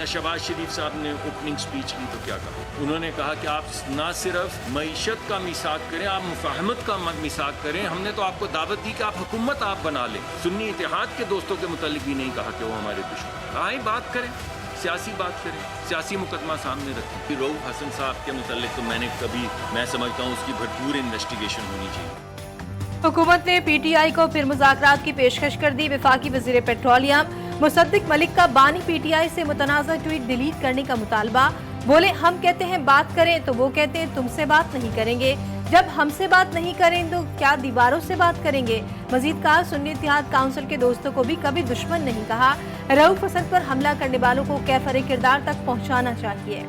मियां शहबाज शरीफ साहब ने opening speech की तो क्या कहा? उन्होंने कहा कि आप ना सिर्फ मईशत का मिसाक करें, आप मुफाहमत का मिसाक करें। हमने तो आपको दावत दी कि आप हुकूमत आप बना लें। सुन्नी इत्तेहाद के दोस्तों के मुतालिक भी नहीं कहा कि वो हमारे दुश्मन। आए बात करें, सियासी बात करें, सियासी मुकदमा सामने रखें। रऊफ हसन साहब के मुतालिक तो मैं समझता हूँ उसकी भरपूर इन्वेस्टिगेशन होनी चाहिए। हुकूमत ने PTI को फिर मुज़ाकरात की पेशकश कर दी। वफाकी वज़ीर पेट्रोलियम मुसद्दिक मलिक का बानी PTI से मुतनाज़ा ट्वीट डिलीट करने का मुतालबा। बोले हम कहते हैं बात करें तो वो कहते हैं तुमसे बात नहीं करेंगे। जब हमसे बात नहीं करें तो क्या दीवारों से बात करेंगे? मजीद कहा सुन्नी इत्तेहाद काउंसिल के दोस्तों को भी कभी दुश्मन नहीं कहा। रऊफ हसन पर हमला करने वालों को कैफरे किरदार तक पहुँचाना चाहिए।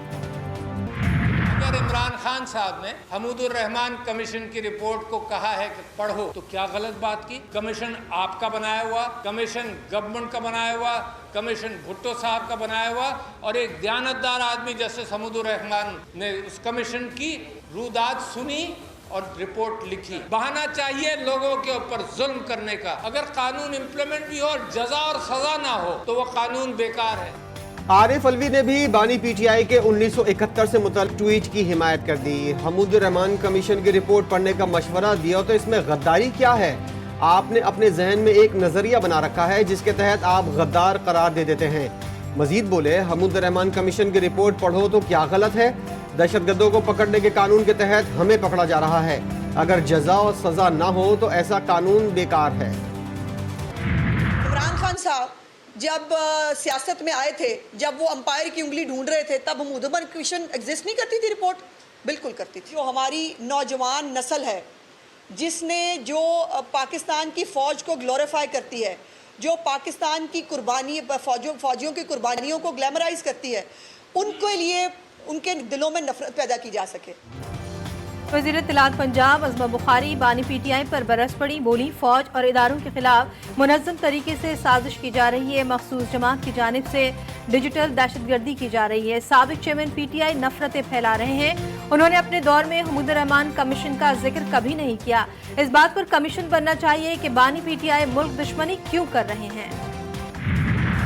अगर इमरान खान साहब ने हमूदुर रहमान कमीशन की रिपोर्ट को कहा है कि पढ़ो तो क्या गलत बात की? कमीशन आपका बनाया हुआ, कमीशन गवर्नमेंट का बनाया हुआ, कमीशन भुट्टो साहब का बनाया हुआ, और एक दयानतदार आदमी जैसे हमूदुर रहमान ने उस कमीशन की रूदाद सुनी और रिपोर्ट लिखी। बहाना चाहिए लोगों के ऊपर जुल्म करने का। अगर कानून इम्प्लीमेंट भी हो और जजा और सजा ना हो तो वो कानून बेकार है। आरिफ अलवी ने भी बानी PTI के 1971 से मुतल्लिक़ ट्वीट की हिमायत कर दी। हमूदुर रहमान कमीशन की रिपोर्ट पढ़ने का मशवरा दिया तो इसमें गद्दारी क्या है? आपने अपने जहन में एक नजरिया बना रखा है जिसके तहत आप गद्दार करार दे देते हैं। मजीद बोले हमूदुर रहमान कमीशन की रिपोर्ट पढ़ो तो क्या गलत है? दहशतगर्दों को पकड़ने के कानून के तहत हमें पकड़ा जा रहा है। अगर जजा और सजा ना हो तो ऐसा कानून बेकार है। इमरान खान साहब जब सियासत में आए थे, जब वो अंपायर की उंगली ढूंढ रहे थे, तब हमूदुर रहमान कमीशन एग्जिस्ट नहीं करती थी? रिपोर्ट बिल्कुल करती थी। जो हमारी नौजवान नस्ल है जिसने जो पाकिस्तान की फ़ौज को ग्लोरीफाई करती है, जो पाकिस्तान की कुर्बानी फ़ौजियों की कुर्बानियों को ग्लैमराइज करती है, उनके लिए उनके दिलों में नफरत पैदा की जा सके। वज़ीर इत्तलात पंजाब अज़मा बुखारी बानी PTI पर बरस पड़ी। बोली फौज और इदारों के खिलाफ मुनज़्ज़म तरीके से साजिश की जा रही है। मखसूस जमात की जानिब से डिजिटल दहशतगर्दी की जा रही है। साबिक चेयरमैन PTI नफरतें फैला रहे हैं। उन्होंने अपने दौर में हमूदुर रहमान कमीशन का जिक्र कभी नहीं किया। इस बात पर कमीशन बनना चाहिए कि बानी PTI मुल्क दुश्मनी क्यों कर रहे हैं।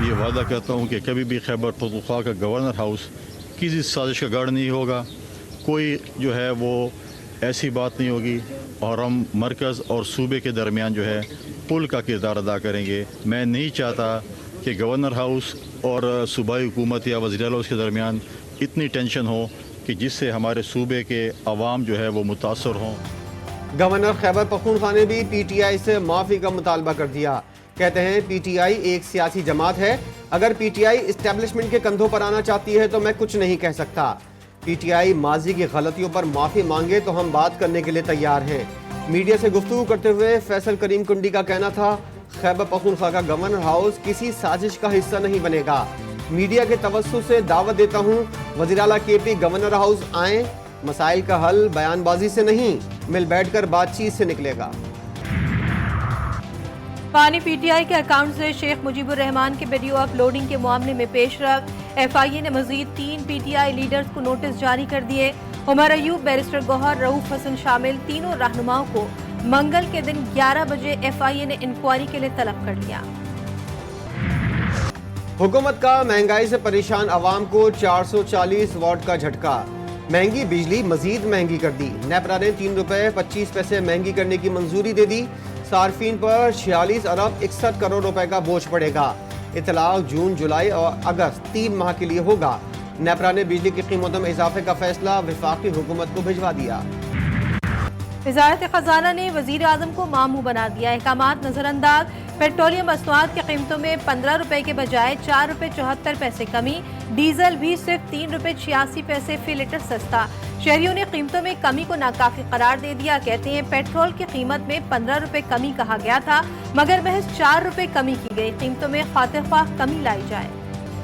ये वादा करता हूँ कि कभी भी खैबर पख्तूनख्वा का गवर्नर हाउस किसी साजिश का गढ़ नहीं होगा। कोई जो है वो ऐसी बात नहीं होगी और हम मरकज़ और सूबे के दरमियान जो है पुल का किरदार अदा करेंगे। मैं नहीं चाहता कि गवर्नर हाउस और सूबाई हुकूमत या वज़ीर आला के दरमियान इतनी टेंशन हो कि जिससे हमारे सूबे के अवाम जो है वो मुतासर हों। गवर्नर खैबर पख्तूनख्वा ने भी PTI से माफ़ी का मुतालबा कर दिया। कहते हैं PTI एक सियासी जमात है। अगर PTI इस्टेब्लिशमेंट के कंधों पर आना चाहती है तो मैं कुछ नहीं कह सकता। PTI माजी की गलतियों पर माफ़ी मांगे तो हम बात करने के लिए तैयार हैं। मीडिया से गुफ्तगू करते हुए फैसल करीम कुंडी का कहना था खैबर पख्तूनख्वा का गवर्नर हाउस किसी साजिश का हिस्सा नहीं बनेगा। मीडिया के तवज्जुह से दावत देता हूँ वज़ीर आला KP गवर्नर हाउस आएँ। मसाइल का हल बयानबाजी से नहीं, मिल बैठकर बातचीत से निकलेगा। बानी PTI के अकाउंट से शेख मुजीबुर रहमान के वीडियो अपलोडिंग के मामले में पेशरफ। FIA ने मजीद 3 PTI लीडर्स को नोटिस जारी कर दिए। उमर अयूब, बैरिस्टर गौहर, रऊफ हसन शामिल तीनों रहनुमाओं को मंगल के दिन 11 बजे FIA ने इंक्वायरी के लिए तलब कर लिया। हुकूमत का महंगाई से परेशान अवाम को 440 वाट का झटका। महंगी बिजली मजीद महंगी कर दी। नेपरा ने 3 रुपए 25 पैसे महंगी करने की मंजूरी दे दी। सार्फिन पर 46 अरब 61 करोड़ रुपए का बोझ पड़ेगा। इतलाक जून, जुलाई और अगस्त 3 माह के लिए होगा। नेपरा ने बिजली की कीमतों में इजाफे का फैसला वफाकी हुकूमत को भिजवा दिया। वज़ारत खजाना ने वज़ीर आज़म को मामू बना दिया। अहकामात नजरअंदाज। पेट्रोलियम मसनूआत की कीमतों में 15 रुपए के बजाय 4 रुपए 74 पैसे कमी। डीजल भी सिर्फ 3 रुपए 86 पैसे फी लीटर सस्ता। शहरियों ने कीमतों में कमी को नाकाफी करार दे दिया। कहते हैं पेट्रोल की कीमत में 15 रुपए कमी कहा गया था मगर महज 4 रुपए कमी की गई। कीमतों में खातिर ख्वाह कमी लाई जाए।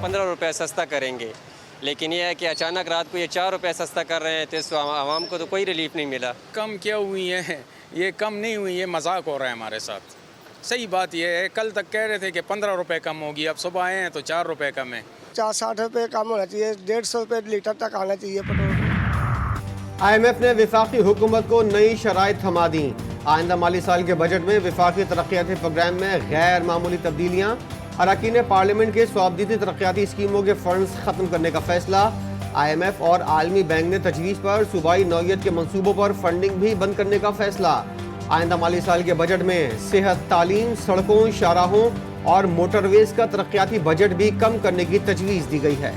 15 रुपए सस्ता करेंगे, लेकिन यह है कि अचानक रात को ये 4 रुपए सस्ता कर रहे हैं तो इसको आवाम को तो कोई रिलीफ नहीं मिला। कम क्या हुई है, ये कम नहीं हुई है, मजाक हो रहा है हमारे साथ। सही बात ये है, कल तक कह रहे थे कि 15 रुपए कम होगी, अब सुबह आए हैं तो 4 रुपए कम है। 60 रुपए कम होना चाहिए, 150 रुपए लीटर तक आना चाहिए पेट्रोल। IMF ने वफाकी हुकूमत को नई शराइत थमा दी। आइंदा माली साल के बजट में वफाकी तरक्याती प्रोग्राम में गैर मामूली तब्दीलियाँ। अरकान पार्लियामेंट के स्वाबदीदी तरक्याती स्कीमों के फंड्स खत्म करने का फैसला। IMF और आलमी बैंक ने तजवीज़ पर सूबाई नौयत के मंसूबों पर फंडिंग भी बंद करने का फैसला। आइंदा माली साल के बजट में सेहत, तालीम, सड़कों, शाहराहों और मोटरवेज का तरक्याती बजट भी कम करने की तजवीज़ दी गई है।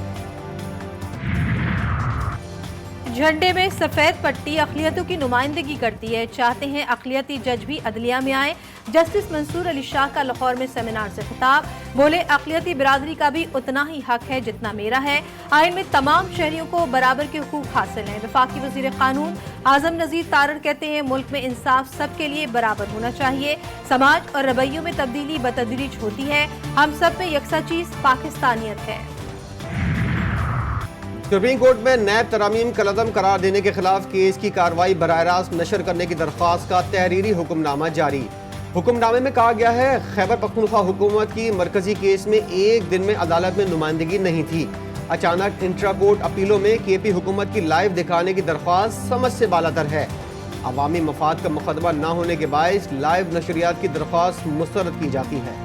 झंडे में सफेद पट्टी अक़लियतों की नुमाइंदगी करती है। चाहते हैं अक़लियती जज भी अदलिया में आए। जस्टिस मंसूर अली शाह का लाहौर में सेमिनार से खिताब, बोले अक़लियती बिरादरी का भी उतना ही हक है जितना मेरा है। आइन में तमाम शहरियों को बराबर के हुकूक हासिल हैं। वफाकी वज़ीर क़ानून आज़म नज़ीर तारड़ कहते हैं मुल्क में इंसाफ सबके लिए बराबर होना चाहिए। समाज और रवैयों में तब्दीली बतदरीज होती है। हम सब में यकसा चीज़ पाकिस्तानियत है। सुप्रीम कोर्ट में नैब तरामीम कलअदम करार देने के खिलाफ केस की कार्रवाई बराह रास्त नशर करने की दरख्वास्त का तहरीरी हुक्मनामा जारी। हुक्मनामे में कहा गया है खैबर पख्तूनख्वा हुकूमत की मरकजी केस में एक दिन में अदालत में नुमाइंदगी नहीं थी। अचानक इंट्रा कोर्ट अपीलों में KP हुकूमत की लाइव दिखाने की दरख्वास्त समझ से बालातर है। अवामी मफाद का मुकदमा न होने के बायस लाइव नशरियात की दरख्वास्त मुस्तरद की जाती है।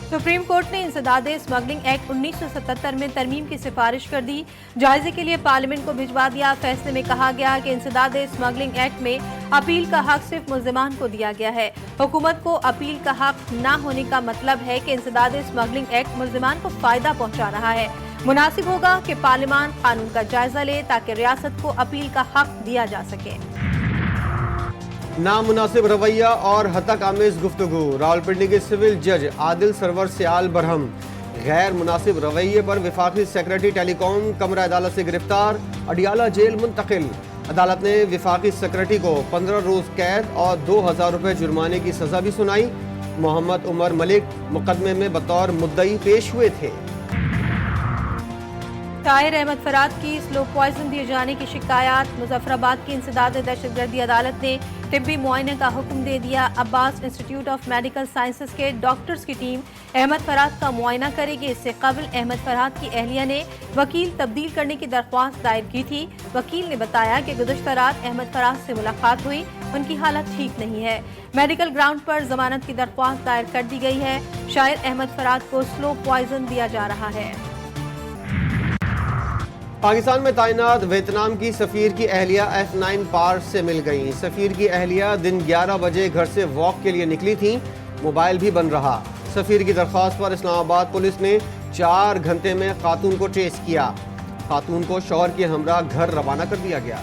सुप्रीम कोर्ट ने इंसदाद स्मगलिंग एक्ट 1977 में तरमीम की सिफारिश कर दी। जायजे के लिए पार्लियामेंट को भिजवा दिया। फैसले में कहा गया कि इंसदाद स्मगलिंग एक्ट में अपील का हक सिर्फ मुल्जिमान को दिया गया है। हुकूमत को अपील का हक न होने का मतलब है कि इंसदाद स्मगलिंग एक्ट मुल्जिमान को फायदा पहुंचा रहा है। मुनासिब होगा कि पार्लियामान कानून का जायजा ले ताकि रियासत को अपील का हक दिया जा सके। नामुनासिब रवैया और हतक आमेज गुफ्तगू, रावलपिंडी के सिविल जज आदिल सरवर सियाल बरहम। गैर मुनासिब रवैये पर वफाकी सेक्रेटरी टेलीकॉम कमरा अदालत से गिरफ्तार, अडियाला जेल मुंतकिल। अदालत ने वफाकी सेक्रेटरी को 15 रोज कैद और 2000 रुपए जुर्माने की सजा भी सुनाई। मोहम्मद उमर मलिक मुकदमे में बतौर मुद्दई पेश हुए थे। शायर अहमद फराद की स्लो पॉइजन दिए जाने की शिकायत। मुजफ्फराबाद की इंसदाद दहशतगर्दी अदालत ने तिब्बी मुआयने का हुक्म दे दिया। Abbas institute of medical sciences के डॉक्टर्स की टीम अहमद फराद का मुआयना करेगी। इससे कबल अहमद फराद की अहलिया ने वकील तब्दील करने की दरख्वास्त दायर की थी। वकील ने बताया कि गुज़श्ता रात अहमद फराद से मुलाकात हुई, उनकी हालत ठीक नहीं है। मेडिकल ग्राउंड पर जमानत की दरख्वास्त दायर कर दी गई है। शायर अहमद फराद को स्लो पॉइजन दिया जा रहा है। पाकिस्तान में तैनात वियतनाम की सफीर की अहलिया F9 पार से मिल गई। सफीर की अहलिया दिन 11 बजे घर से वॉक के लिए निकली थी। मोबाइल भी बंद रहा। सफीर की दरख्वास्त पर इस्लामाबाद पुलिस ने 4 घंटे में खातून को ट्रेस किया। खातून को शौहर के हमरा घर रवाना कर दिया गया।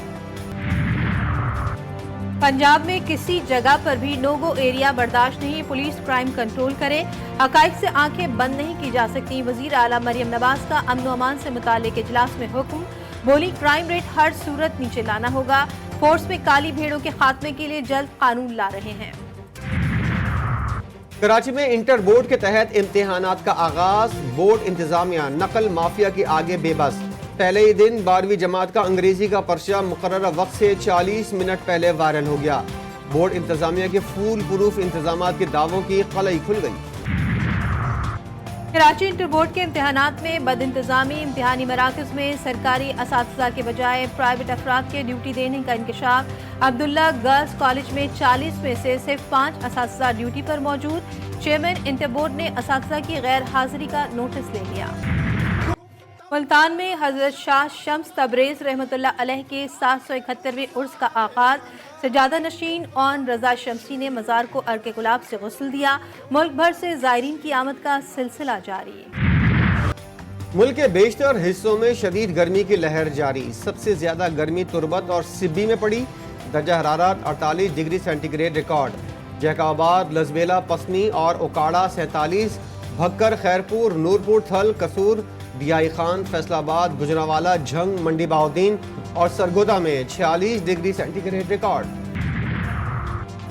पंजाब में किसी जगह पर भी नो गो एरिया बर्दाश्त नहीं। पुलिस क्राइम कंट्रोल करे। हकाइक से आंखें बंद नहीं की जा सकती। वजीर आला मरियम नवाज का अमन अमान से मुताल्लिक इजलास में हुक्म। बोली क्राइम रेट हर सूरत नीचे लाना होगा। फोर्स में काली भेड़ों के खात्मे के लिए जल्द कानून ला रहे हैं। कराची में इंटर बोर्ड के तहत इम्तिहानात का आगाज। बोर्ड इंतजामिया नकल माफिया के आगे बेबस। पहले ही दिन 12वीं जमात का अंग्रेजी का पर्चा मुकर्रर वक्त से 40 मिनट पहले वायरल हो गया। बोर्ड इंतजामिया के फूल प्रूफ इंतजामात के दावों की कलई खुल गई। कराची इंटर बोर्ड के इम्तिहानात में बदइंतजामी। इम्तिहानी मराकज़ में सरकारी असातिज़ा के बजाय प्राइवेट अफराद के ड्यूटी देने का इंकशाफ। अब्दुल्ला गर्ल्स कॉलेज में 40 में से सिर्फ 5 असातिज़ा ड्यूटी पर मौजूद। चेयरमैन इंटर बोर्ड ने असातिज़ा की गैर हाजिरी का नोटिस ले लिया। मुल्तान में हजरत शाह शम्स तबरेज रहमतुल्लाह अलैह के 771वें उर्स का आगाज। सजादा नशीन और रजा शमसी ने मज़ार को अर्के गुलाब से गुस्ल दिया। मुल्क भर से ज़ायरीन की आमद का सिलसिला जारी। मुल्क के बेशतर हिस्सों में शदीद गर्मी की लहर जारी। सबसे ज्यादा गर्मी तुरबत और सिब्बी में पड़ी। दर्जा हरारत 48 डिग्री सेंटीग्रेड रिकॉर्ड। जैकाबाद, लजबेला, पसनी और ओकाड़ा 47, भक्कर, खैरपुर, नूरपुर, थल, कसूर, डियाई खान, फैसलाबाद, गुजरावाला, झंग, मंडी बहाउद्दीन और सरगोदा में 46 डिग्री सेंटीग्रेड रिकॉर्ड।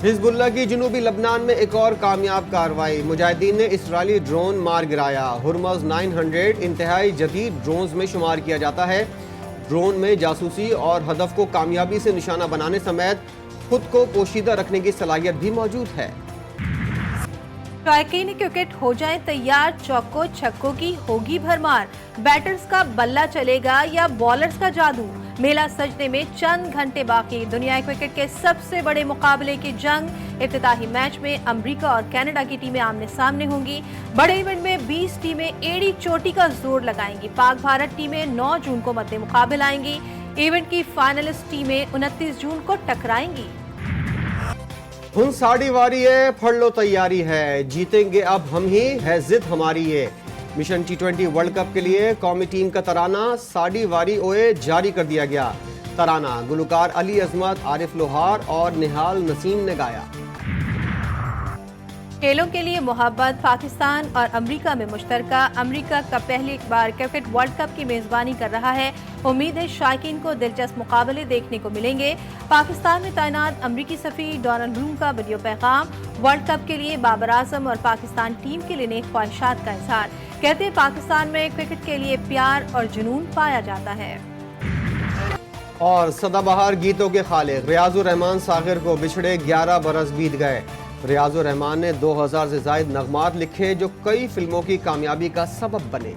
हिजबुल्लाह की जनूबी लबनान में एक और कामयाब कार्रवाई। मुजाहिदीन ने इसराइली ड्रोन मार गिराया। हुर्मज़ 900 इंतहाई जदीद ड्रोन्स में शुमार किया जाता है। ड्रोन में जासूसी और हदफ को कामयाबी से निशाना बनाने समेत खुद को पोशीदा रखने की सलाहियत भी मौजूद है। शायकीन क्रिकेट हो जाए तैयार। चौकों छक्कों की होगी भरमार। बैटर्स का बल्ला चलेगा या बॉलर्स का जादू। मेला सजने में चंद घंटे बाकी। दुनिया क्रिकेट के सबसे बड़े मुकाबले की जंग इफ्तिताही मैच में अमेरिका और कनाडा की टीमें आमने सामने होंगी। बड़े इवेंट में 20 टीमें एड़ी चोटी का जोर लगाएंगी। पाक भारत टीमें 9 जून को मद्दे मुकाबिल आएंगी। इवेंट की फाइनलिस्ट टीमें 29 जून को टकराएंगी। हुन साड़ी वारी है, फड़ लो तैयारी है, जीतेंगे अब हम ही, है जिद हमारी ये। मिशन T20 वर्ल्ड कप के लिए कौमी टीम का तराना साड़ी वारी ओए जारी कर दिया गया। तराना गुलकार अली अजमत, आरिफ लोहार और निहाल नसीम ने गाया। खेलों के लिए मोहब्बत। पाकिस्तान और अमेरिका में मुश्तरका। अमेरिका का पहली बार क्रिकेट वर्ल्ड कप की मेजबानी कर रहा है। उम्मीद है शायकीन को दिलचस्प मुकाबले देखने को मिलेंगे। पाकिस्तान में तैनात अमरीकी सफीर डोनाल्ड ब्लूम का वीडियो पैगाम। वर्ल्ड कप के लिए बाबर आजम और पाकिस्तान टीम के लिए नेक ख्वाहिशात का इजहार। कहते हैं पाकिस्तान में क्रिकेट के लिए प्यार और जुनून पाया जाता है। और सदाबहार गीतों के खालिक रियाजुर रहमान सागिर को बिछड़े 11 बरस बीत गए। रियाजुर रहमान ने 2000 से ज़ायद नगमात लिखे जो कई फिल्मों की कामयाबी का सबब बने।